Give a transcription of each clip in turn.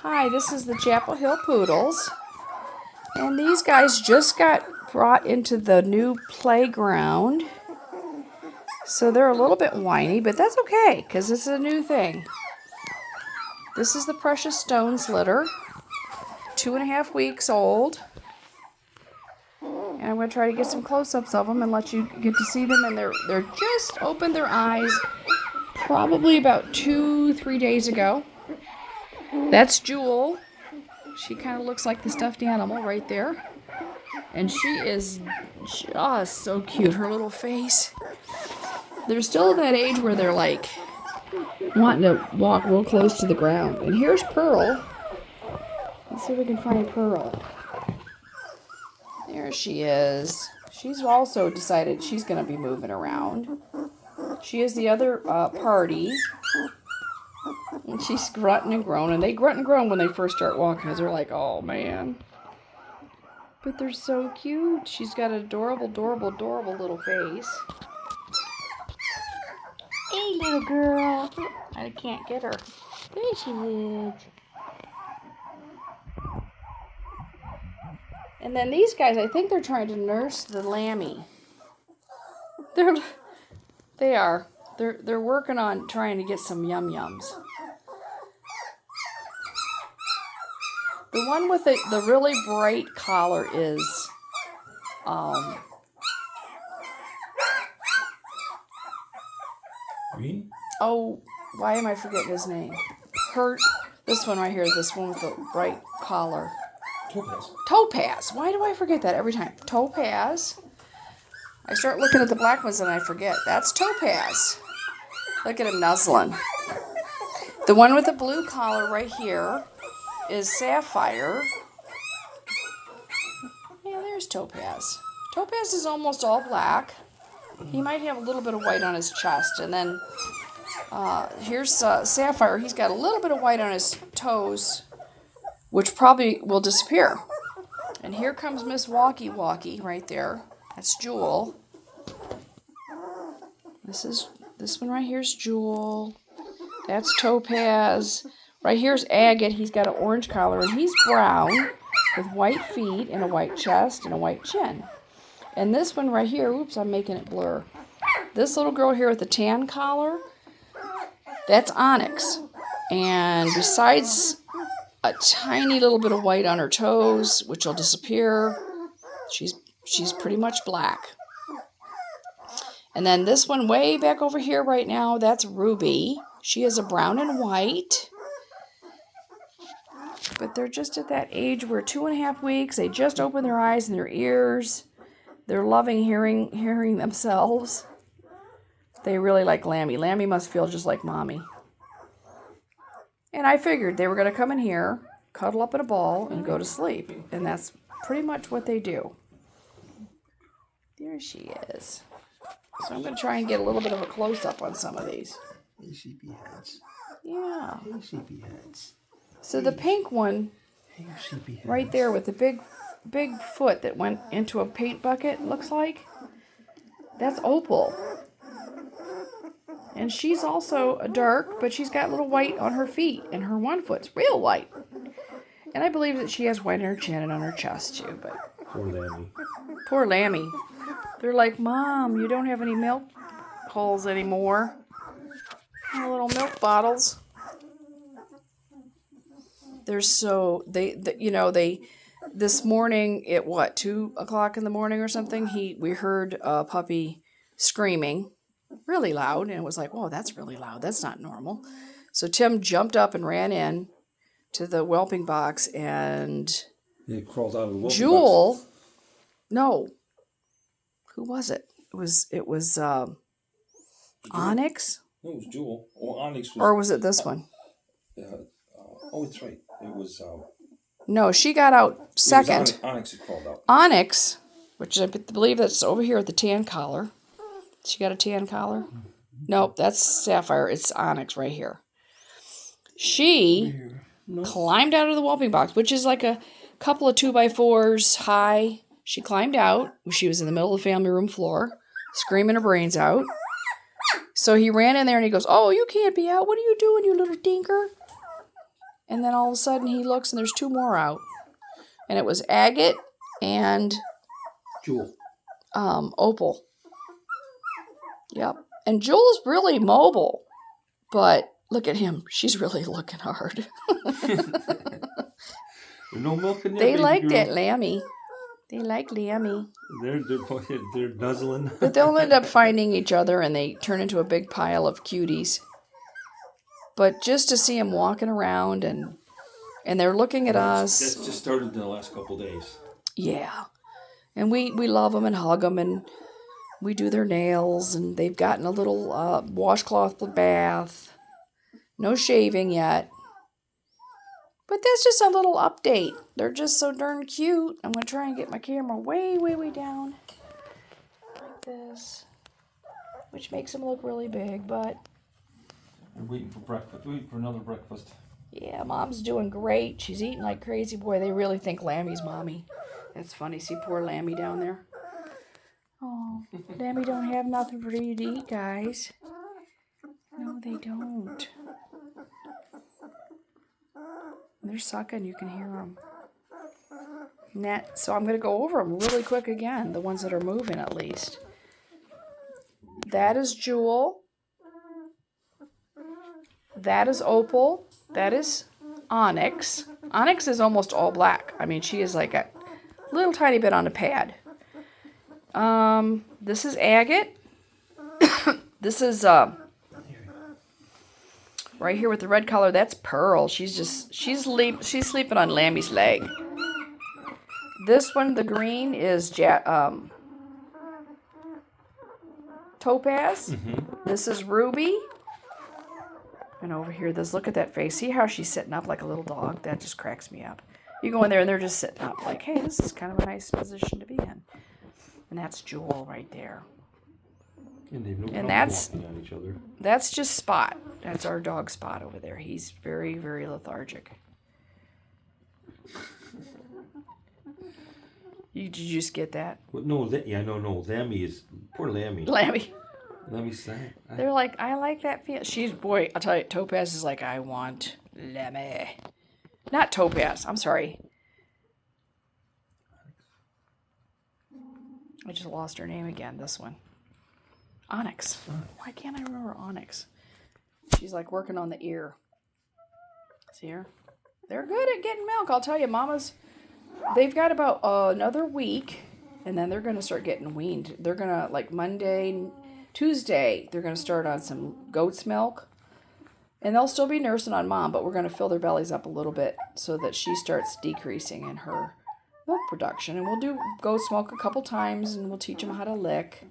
Hi, this is the Chapel Hill Poodles, and these guys just got brought into the new playground, so they're a little bit whiny, but that's okay, because it's a new thing. This is the Precious Stones litter, 2.5 weeks old, and I'm going to try to get some close-ups of them and let you get to see them, and they're just opened their eyes probably about 2-3 days ago. That's Jewel. She kind of looks like the stuffed animal right there. And she is just so cute, her little face. They're still at that age where they're like wanting to walk real close to the ground. And here's Pearl. Let's see if we can find Pearl. There she is. She's also decided she's going to be moving around. She is the other party. And she's grunting and groaning. They grunt and groan when they first start walking because they're like, oh man. But they're so cute. She's got an adorable, adorable, adorable little face. Hey, little girl. I can't get her. There she is. And then these guys, I think they're trying to nurse the Lammy. They are. They're working on trying to get some yum-yums. The one with the really bright collar is Green? oh, why am I forgetting his name? This one right here, this one with the bright collar. Topaz. Topaz. Why do I forget that every time? Topaz. I start looking at the black ones and I forget. That's Topaz. Look at him nuzzling. The one with the blue collar right here is Sapphire. Yeah, there's Topaz. Topaz is almost all black. He might have a little bit of white on his chest. And then here's Sapphire. He's got a little bit of white on his toes, which probably will disappear. And here comes Miss Walkie Walkie right there. That's Jewel. This one right here is Jewel. That's Topaz. Right here's Agate. He's got an orange collar, and he's brown with white feet and a white chest and a white chin. And this one right here, oops, I'm making it blur. This little girl here with the tan collar, that's Onyx. And besides a tiny little bit of white on her toes, which will disappear, she's pretty much black. And then this one way back over here right now, that's Ruby. She is a brown and white. But they're just at that age where 2.5 weeks, they just open their eyes and their ears. They're loving hearing themselves. They really like Lammy. Lammy must feel just like Mommy. And I figured they were going to come in here, cuddle up in a ball, and go to sleep. And that's pretty much what they do. There she is. So I'm going to try and get a little bit of a close-up on some of these. Hey, sheepy heads. Yeah. Hey, sheepy heads. So the pink one, Hey, sheepy heads. right there with the big foot that went into a paint bucket, looks like, that's Opal. And she's also a dark, but she's got a little white on her feet, and her one foot's real white. And I believe that she has white on her chin and on her chest too, but Poor Lammy. poor Lammy. They're like, Mom, you don't have any milk holes anymore. No little milk bottles. They're so, this morning at 2 o'clock in the morning or something, we heard a puppy screaming really loud, and it was like, whoa, that's really loud. That's not normal. So Tim jumped up and ran in to the whelping box, and It crawled out of the whelping Jewel, box. no, who was it? It was Onyx, No, it was Jewel. Or Onyx was. or was it this one? Oh, that's right. It was. No, she got out second. Onyx had crawled out. Onyx, which I believe that's over here at the tan collar. She got a tan collar? Nope, that's Sapphire. It's Onyx right here. She climbed out of the whelping box, which is like a couple of 2x4s high. She climbed out. She was in the middle of the family room floor, screaming her brains out. So he ran in there and he goes, oh, you can't be out. What are you doing, you little dinker? And then all of a sudden he looks and there's 2 more out. And it was Agate and Jewel. Opal. Yep. And Jewel's really mobile. But look at him. She's really looking hard. No milk in there. They baby like girl. that Lammy. They like Lammy. They're nuzzling. But they'll end up finding each other and they turn into a big pile of cuties. But just to see them walking around and they're looking at us. That's just started in the last couple days. Yeah. And we love them and hug them and we do their nails and they've gotten a little washcloth bath. No shaving yet. But that's just a little update. They're just so darn cute. I'm going to try and get my camera way, way, way down. Like this. Which makes them look really big, but They're waiting for breakfast. Waiting for another breakfast. yeah, Mom's doing great. She's eating like crazy. Boy, they really think Lammy's mommy. That's funny. See poor Lammy down there. Oh, Lammy don't have nothing for you to eat, guys. No, they don't. They're sucking. You can hear them. So I'm going to go over them really quick again. The ones that are moving, at least. That is Jewel. That is Opal. That is Onyx. Onyx is almost all black. I mean, she is like a little tiny bit on a pad. This is Agate. This is right here with the red collar. That's Pearl. She's sleeping on Lammy's leg. This one, the green, is Topaz. This is Ruby. And over here, look at that face. See how she's sitting up like a little dog? That just cracks me up. You go in there and they're just sitting up like, hey, this is kind of a nice position to be in. And that's Jewel right there. And they've no problem that's walking on each other. That's just Spot. That's our dog Spot over there. He's very, very lethargic. Did you just get that? Well, no, no. Lammy is poor Lammy. Lammy. Lammy's sad. They're like, I like that feel. Boy, I'll tell you, Topaz is like, I want Lammy. Not Topaz. I'm sorry. I just lost her name again. This one. Onyx. Why can't I remember Onyx? She's like working on the ear. See her? They're good at getting milk. I'll tell you, mamas. They've got about another week, and then they're going to start getting weaned. They're going to, like Monday, Tuesday, they're going to start on some goat's milk. And they'll still be nursing on Mom, but we're going to fill their bellies up a little bit so that she starts decreasing in her milk production. And we'll do goat's milk a couple times, and we'll teach them how to lick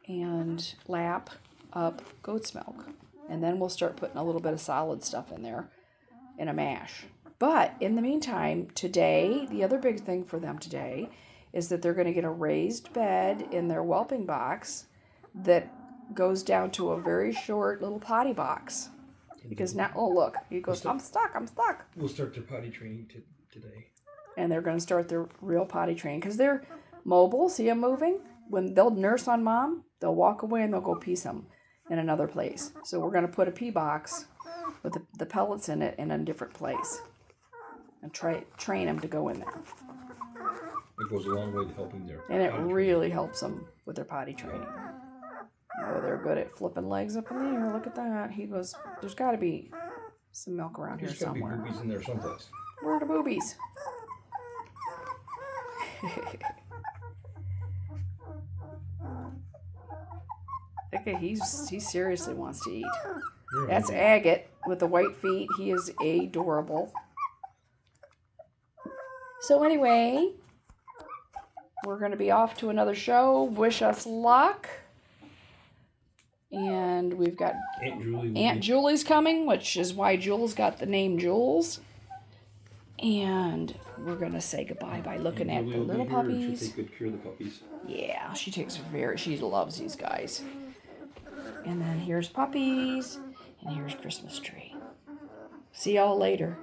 and lap up goat's milk. And then we'll start putting a little bit of solid stuff in there in a mash. But in the meantime, today, the other big thing for them today is that they're going to get a raised bed in their whelping box that goes down to a very short little potty box. Because now, oh look, he goes, I'm stuck. We'll start their potty training today. And they're going to start their real potty training because they're mobile. See them moving? When they'll nurse on Mom, they'll walk away and they'll go pee some in another place. So we're going to put a pee box with the pellets in it in a different place. And train them to go in there. It goes a long way to helping their And it really helps them with their potty training. Oh, they're good at flipping legs up in the air. Look at that. He goes, there's got to be some milk around here somewhere. There's got to be boobies in there someplace. Where are the boobies? Okay, he seriously wants to eat. That's Agate with the white feet. He is adorable. So anyway, we're going to be off to another show. Wish us luck. And we've got Aunt Julie's coming, which is why Jules got the name Jules. And we're going to say goodbye by looking at the little puppies. She'll take good care of the puppies. Yeah, she loves these guys. And then here's puppies, and here's Christmas tree. See y'all later.